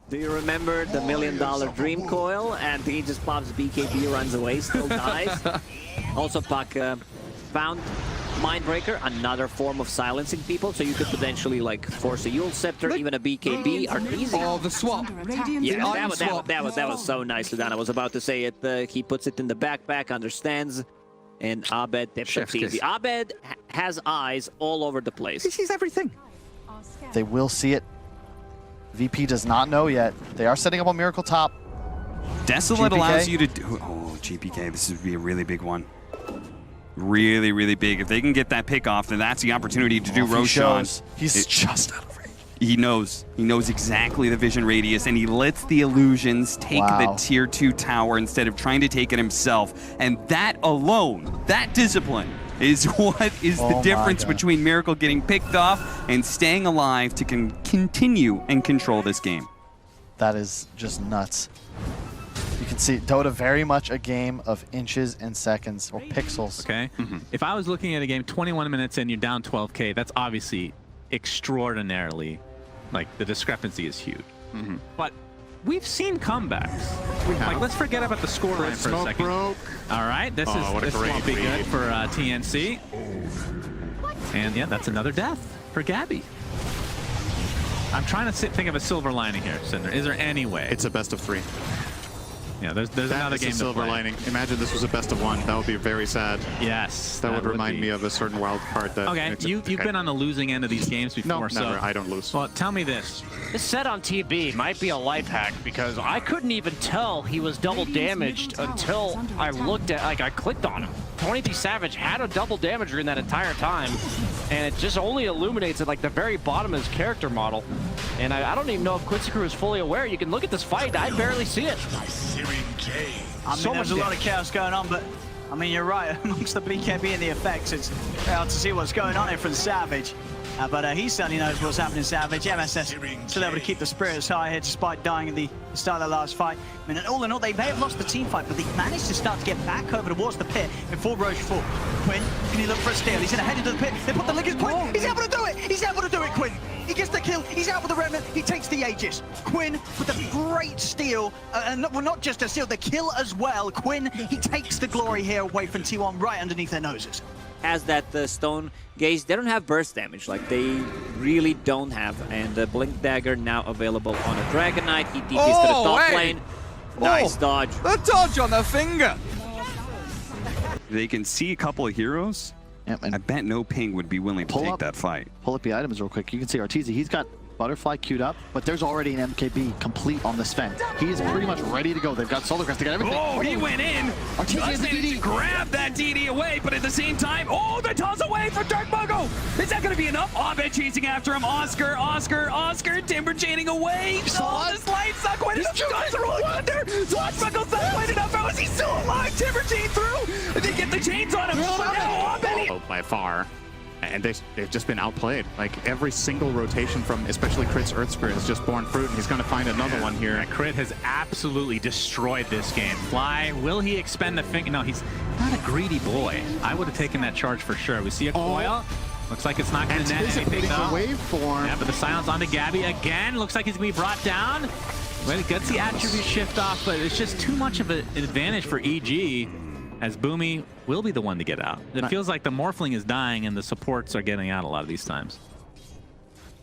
Do you remember the $1 million dream coil? And he just pops BKB, runs away, still dies. Also, Puck found Mindbreaker, another form of silencing people, so you could potentially like force a Yule Scepter, even a BKB are easy. Oh, the swap. Yeah, that was so nicely done. I was about to say it. He puts it in the backpack, understands, and Abed tips it easy. Abed has eyes all over the place. He sees everything. They will see it. VP does not know yet. They are setting up a Miracle top. Desolate allows you to do... Oh, GPK, this would be a really big one. Really, really big. If they can get that pick off, then that's the opportunity to do Roshan. He's just out of range. He knows exactly the vision radius, and he lets the illusions take the tier 2 tower instead of trying to take it himself. And that alone, that discipline, is what is the difference between Miracle getting picked off and staying alive to continue and control this game. That is just nuts. You can see Dota very much a game of inches and seconds, or pixels. Okay. If I was looking at a game 21 minutes in, you're down 12K, that's obviously extraordinarily, like, the discrepancy is huge. But we've seen comebacks. Like, let's forget about the scoreline for a second. All right, this won't be good for TNC. And yeah, that's another death for Gabby. I'm trying to think of a silver lining here, Cinder. Is there any way? It's a best of 3. Yeah, there's another game to silver play. lining. Imagine this was a best of 1. That would be very sad. Yes. That would remind me of a certain wild card that... Okay, you've been on the losing end of these games before, no, so... never. I don't lose. Well, tell me this. This set on TB might be a life hack because I couldn't even tell he was double damaged until I looked at, like, I clicked on him. 23 Savage had a double damager in that entire time, and it just only illuminates at like the very bottom of his character model. And I don't even know if Quincy Crew is fully aware. You can look at this fight, I barely see it. I mean, there's a lot of chaos going on, but I mean, you're right. Amongst the BKB and the effects, it's hard to see what's going on here from Savage. But he certainly knows what's happening, Savage. MSS still able to keep the spirits high here despite dying at the start of the last fight. I mean, all in all, they may have lost the team fight, but they managed to start to get back over towards the pit before Roche fought. Quinn, can he look for a steal? He's going to head into the pit. They put the lickers. Quinn, he's able to do it! He's able to do it, Quinn! He gets the kill. He's out with the remnant. He takes the Aegis. Quinn with a great steal. And well, not just a steal, the kill as well. Quinn, he takes the glory here away from T1 right underneath their noses. Has that stone gaze. They don't have burst damage, like they really don't have. And the Blink Dagger now available on a Dragon Knight. He TPs to the top lane. Nice dodge. The dodge on the finger. They can see a couple of heroes. Yep, and I bet no ping would be willing to take that fight. Pull up the items real quick. You can see Arteezy. He's got Butterfly queued up, but there's already an MKB complete on the Sven. He is pretty much ready to go. They've got Solar Crest, they got everything. Oh, he went in. Arteezy has the DD. Grab that DD away, but at the same time, oh, the toss away from Dark Bogo. Is that going to be enough? Abed chasing after him. Oscar, Timber chaining away. Oh, this light suck. When is the rolling under? Swashbuckle's not quite enough. How is he still alive? Timber chain through. They get the chains on him. Oh, Abed. By far. And they've just been outplayed. Like every single rotation from especially Crit's Earth Spirit has just borne fruit, and he's going to find another one here. Yeah, Crit has absolutely destroyed this game. Fly, will he expend the finger? No, he's not a greedy boy. I would have taken that charge for sure. We see a coil. Looks like it's not going to net anything though. Waveform. Yeah, but the silence onto Gabby again. Looks like he's going to be brought down. Well, he gets the attribute shift off, but it's just too much of an advantage for EG. As Boomy will be the one to get out. It feels like the Morphling is dying and the supports are getting out a lot of these times.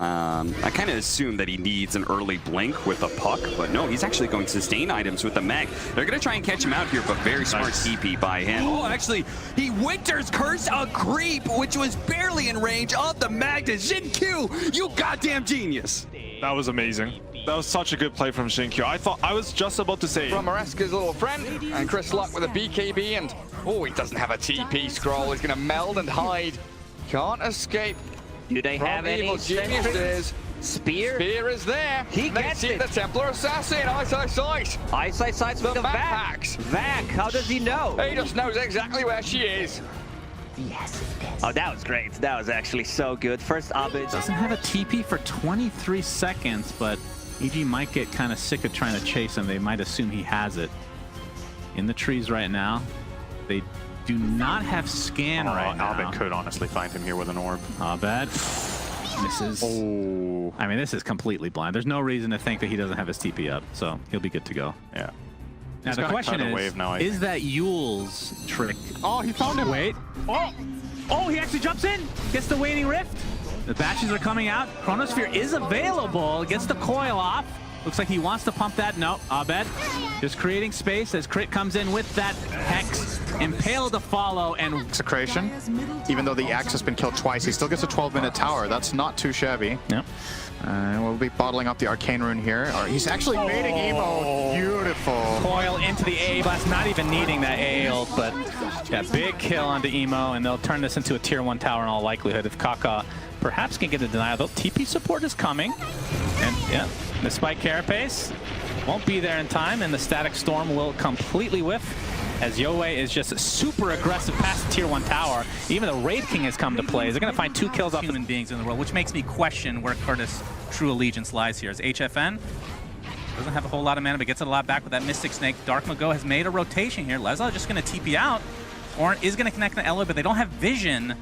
I kind of assume that he needs an early blink with a puck, but no, he's actually going to sustain items with the mech. They're going to try and catch him out here, but very smart TP by him. Oh, actually, he Winter's Curse a creep, which was barely in range of the Magnus. Xin-Q, you goddamn genius. That was amazing. That was such a good play from Xin-Q. I was just about to say... From Mareska's little friend, and Chris Luck with a BKB, and oh, he doesn't have a TP scroll. He's going to meld and hide. Can't escape. Do they have any evil geniuses? Spear? Spear is there. He gets it. The Templar Assassin, iceiceice. Iceiceice with the vac. Vac, how does he know? He just knows exactly where she is. Yes. Oh, that was great. That was actually so good. First, Abed doesn't have a TP for 23 seconds, but EG might get kind of sick of trying to chase him. They might assume he has it. In the trees right now. They do not have scan right now. Abed could honestly find him here with an orb. Abed misses. Oh. Ooh. I mean, this is completely blind. There's no reason to think that he doesn't have his TP up, so he'll be good to go. Yeah. Now He's the gonna question cut a is, wave now, I is think. that Yule's trick? Oh, he found him. Wait. Oh, he actually jumps in. Gets the Waning Rift. The bashes are coming out. Chronosphere is available. Gets the coil off. Looks like he wants to pump that. No, Abed just creating space as Crit comes in with that Hex. Impale to follow and Execration. Even though the Axe has been killed twice, he still gets a 12-minute tower. That's not too shabby. Yep. We'll be bottling up the Arcane Rune here. He's actually baiting Emo. Beautiful. coil into the AA blast, not even needing that AA ult, but yeah, big kill onto Emo, and they'll turn this into a tier 1 tower in all likelihood if Kaka perhaps can get a denial, though. TP support is coming, and yeah, the Spike Carapace won't be there in time, and the Static Storm will completely whiff, as Yowie is just super aggressive past the tier 1 tower. Even the Raid King has come to play. They're going to find 2 kills off human beings in the world, which makes me question where Curtis' true allegiance lies here. As HFN doesn't have a whole lot of mana, but gets it a lot back with that Mystic Snake. Dark Mago has made a rotation here. Leza just going to TP out. Torrent is going to connect the Elo, but they don't have vision.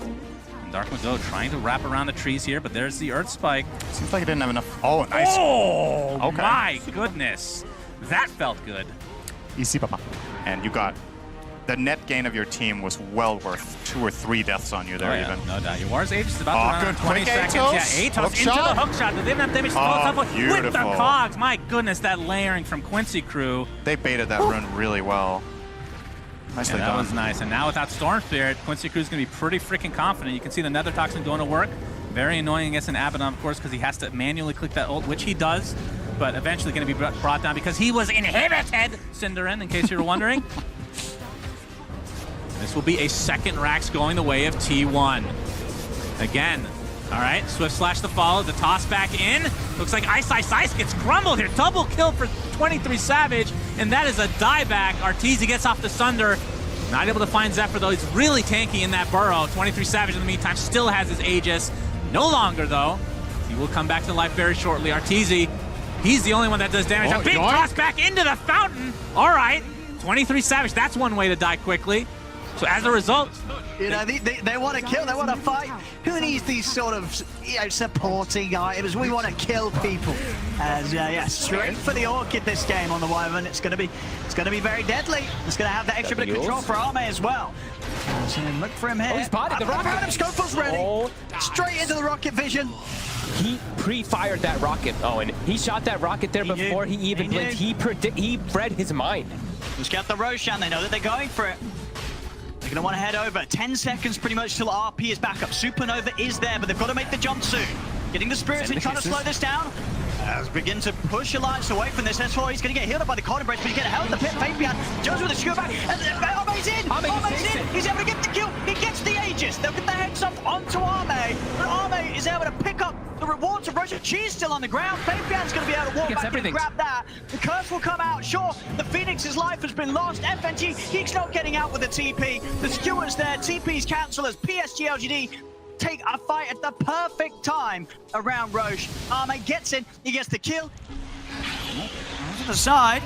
And Dark Mago trying to wrap around the trees here, but there's the Earth Spike. Seems like he didn't have enough. Oh, nice. Oh, Okay. my goodness. That felt good. Easy, papa. And you got the net gain of your team was well worth 2 or 3 deaths on you there, Oh, yeah, even. no doubt. Your War's Age is about to run good. 20 Quick seconds. Atos. Yeah, Atos Hook into shot. the hook shot. They didn't have damage to with the beautiful. cogs. My goodness, that layering from Quincy Crew. They baited that run really well. Nicely Yeah, that done. was nice. And now without Storm Spirit, Quincy Crew's going to be pretty freaking confident. You can see the Nether Toxin going to work. Very annoying against an Abaddon, of course, because he has to manually click that ult, which he does, but eventually going to be brought down because he was inhibited, Cinderin, in case you were wondering. This will be a second Rax going the way of T1. Again, all right, Swift Slash the follow, the toss back in. Looks like iceiceice gets crumbled here. Double kill for 23 Savage, and that is a dieback. Arteezy gets off the Sunder. Not able to find Zephyr, though. He's really tanky in that burrow. 23 Savage in the meantime still has his Aegis. No longer, though. He will come back to life very shortly. Arteezy, he's the only one that does damage. Oh, A big yoink. toss back into the fountain. All right, 23 Savage. That's one way to die quickly. So as a result, you know, they want to kill, they want to fight. Who needs these sort of, you know, supporting items? We want to kill people. As yeah, straight for the Orchid this game on the Wyvern. It's going to be very deadly. It's going to have that extra bit of control for Arme as well. So look for him here. Oh, he's spotted the rocket. Scopefull's ready. Oh. Straight into the rocket vision. He pre-fired that rocket. Oh, and he shot that rocket there before he even blinked. He read his mind. Let's get the Roshan. They know that they're going for it. They're going to want to head over. 10 seconds pretty much till RP is back up. Supernova is there, but they've got to make the jump soon. Getting the Spirits in, trying to slow this down. As begin to push Alliance away from this. S4, he's going to get healed up by the corner break, but he's getting held in the pit. Fabian Jones with a skewer back. And Arme's in! Arme's in! He's able to get the kill. He gets the Aegis. They'll get the heads up onto Arme. But Arme is able to pick up the rewards of Russia. Cheese still on the ground. Fabian's going to be able to walk back and grab that. The curse will come out. Sure, the Phoenix's life has been lost. FNG, he's not getting out with the TP. The skewers there. TP's cancel as PSG LGD take a fight at the perfect time around Roche. Arme gets in, he gets the kill. To the side,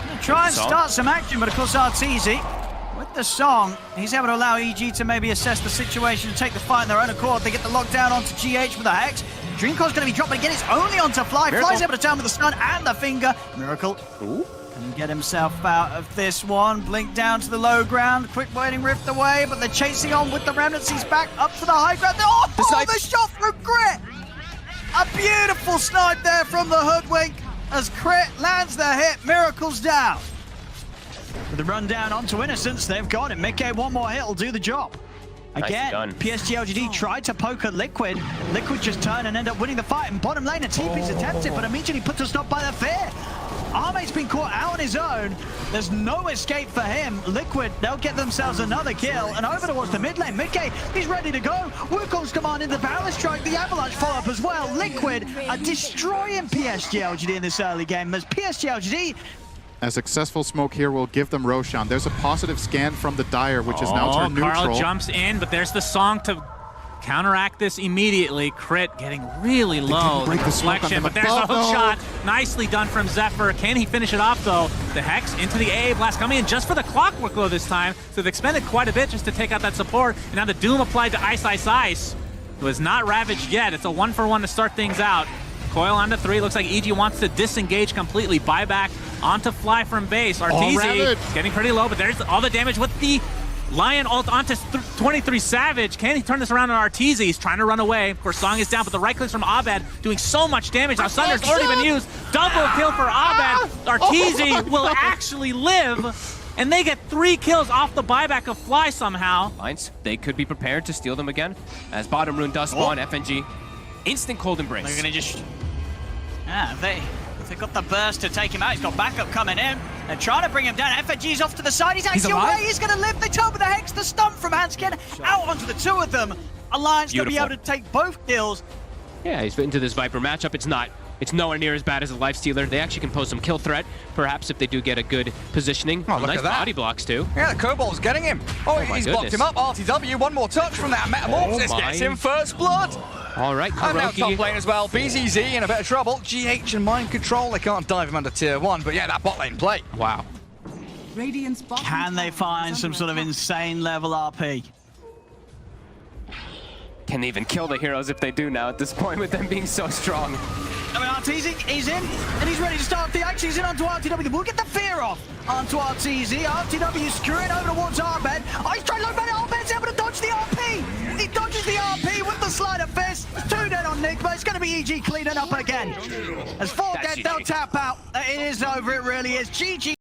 gonna try and start some action, but of course Arteezy, with the song, he's able to allow EG to maybe assess the situation and take the fight in their own accord. They get the lockdown onto GH with the Hex. Dreamcore's gonna be dropped, but again, it's only onto Fly. Miracle. Fly's able to turn with the stun and the finger. Miracle. Ooh. Can get himself out of this one. Blink down to the low ground. Quick Waning Rift away, but they're chasing on with the remnants. He's back up to the high ground. Oh, the shot from Crit! A beautiful snipe there from the Hoodwink as Crit lands the hit. Miracle's down. With the run down onto Innocence, they've got him. Mickey, one more hit will do the job. Again, PSG LGD tried to poke at Liquid. Liquid just turned and ended up winning the fight. And bottom lane, and TP's attempted, but immediately put to stop by the fear. Arme's been caught out on his own. There's no escape for him. Liquid, they'll get themselves another kill. And over towards the mid lane, Mickey, he's ready to go. Wukong's commanding the Barrel Strike, the Avalanche follow-up as well. Liquid are destroying PSG LGD in this early game as PSG LGD. A successful smoke here will give them Roshan. There's a positive scan from the Dire, which is now turned neutral. Carl jumps in, but there's the song to counteract this immediately. Crit getting really low. Break the smoke on Reflection, them but there's a above, hook though. shot. Nicely done from Zephyr. Can he finish it off, though? The Hex into the AA blast coming in just for the clockwork glow this time. So they've expended quite a bit just to take out that support. And now the Doom applied to iceiceice. was not ravaged yet. It's a 1-for-1 to start things out. Coil onto 3. Looks like EG wants to disengage completely. Buyback onto Fly from base. Arteezy getting pretty low, but there's all the damage with the Lion ult onto 23 Savage. Can he turn this around on Arteezy? He's trying to run away. Of course, Song is down, but the right clicks from Abed doing so much damage. Now Sunder's already been used. Double kill for Abed. Arteezy will actually live. And they get 3 kills off the buyback of Fly somehow. Lines, they could be prepared to steal them again. As bottom rune does spawn, FNG. Instant cold embrace. They're gonna just... Yeah, they got the burst to take him out. He's got backup coming in. They're trying to bring him down. FNG's off to the side. He's actually away. He's gonna live the top of the Hex. The stump from Hanskin out onto the 2 of them. Alliance gonna be able to take both kills. Yeah, he's fit into this Viper matchup. It's nowhere near as bad as a Lifestealer. They actually can pose some kill threat, perhaps if they do get a good positioning. Oh, look nice at that. body blocks too. Yeah, the Kobold's getting him. Oh, he's blocked him up. RTW, one more touch from that Metamorphosis gets him first blood. All right, And now top Kuroki. lane as well. BZZ in a bit of trouble. GH and Mind Control, they can't dive him under tier 1, but yeah, that bot lane play. Wow. Can they find some sort of insane level RP? Can they even kill the heroes if they do now at this point with them being so strong? I mean, Arteezy, he's in, and he's ready to start the action. He's in onto RTW. We'll get the fear off onto Arteezy. RTW screwing over towards Abed. Oh, he's trying to look back at Abed's able to dodge the RP. He dodges the RP with the sleight of fist. 2 dead on Nigma. It's going to be EG cleaning up again. As 4 dead, they'll tap out. It is over. It really is. GG.